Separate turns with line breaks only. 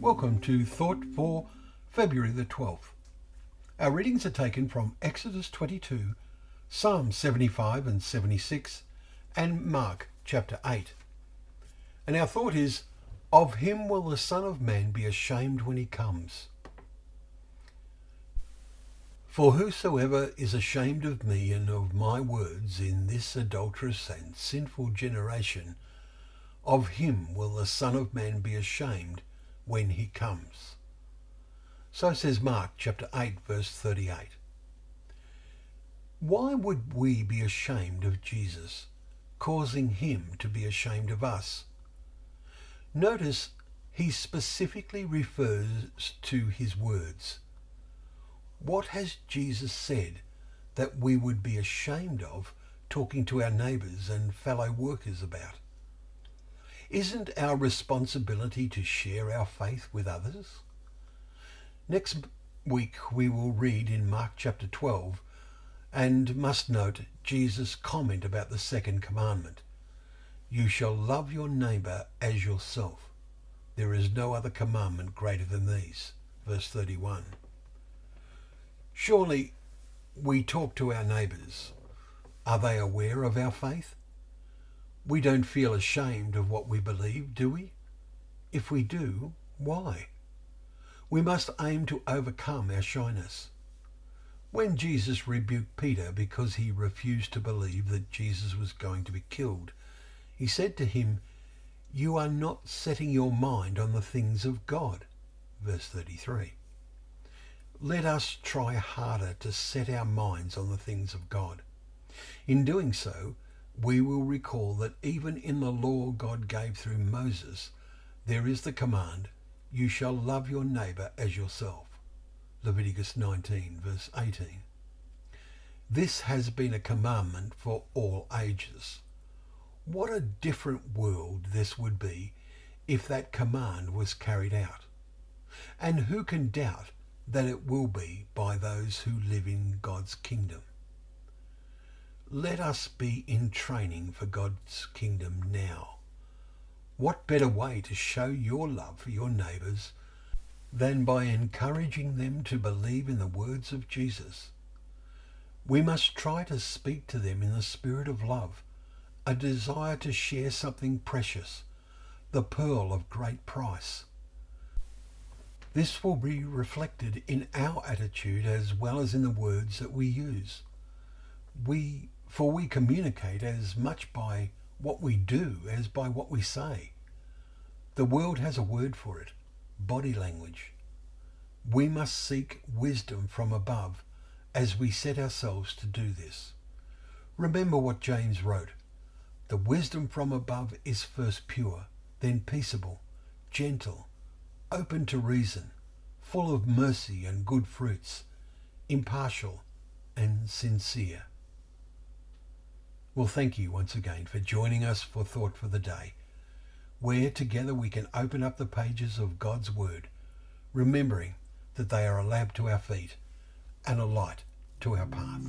Welcome to Thought for February the 12th. Our readings are taken from Exodus 22, Psalm 75 and 76, and Mark chapter 8. And our thought is, of him will the Son of Man be ashamed when he comes. For whosoever is ashamed of me and of my words in this adulterous and sinful generation, of him will the Son of Man be ashamed when he comes. So says Mark chapter 8 verse 38. Why would we be ashamed of Jesus, causing him to be ashamed of us? Notice he specifically refers to his words. What has Jesus said that we would be ashamed of talking to our neighbours and fellow workers about? Isn't our responsibility to share our faith with others? Next week we will read in Mark chapter 12 and must note Jesus' comment about the second commandment. You shall love your neighbour as yourself. There is no other commandment greater than these. Verse 31. Surely we talk to our neighbours. Are they aware of our faith? We don't feel ashamed of what we believe, do we? If we do, why? We must aim to overcome our shyness. When Jesus rebuked Peter because he refused to believe that Jesus was going to be killed, he said to him, "You are not setting your mind on the things of God." Verse 33. Let us try harder to set our minds on the things of God. In doing so, we will recall that even in the law God gave through Moses, there is the command, you shall love your neighbour as yourself. Leviticus 19 verse 18. This has been a commandment for all ages. What a different world this would be if that command was carried out. And who can doubt that it will be by those who live in God's kingdom? Let us be in training for God's kingdom now. What better way to show your love for your neighbours than by encouraging them to believe in the words of Jesus? We must try to speak to them in the spirit of love, a desire to share something precious, the pearl of great price. This will be reflected in our attitude as well as in the words that we use. For we communicate as much by what we do as by what we say. The world has a word for it, body language. We must seek wisdom from above as we set ourselves to do this. Remember what James wrote. The wisdom from above is first pure, then peaceable, gentle, open to reason, full of mercy and good fruits, impartial and sincere. Well, thank you once again for joining us for Thought for the Day, where together we can open up the pages of God's Word, remembering that they are a lamp to our feet and a light to our path.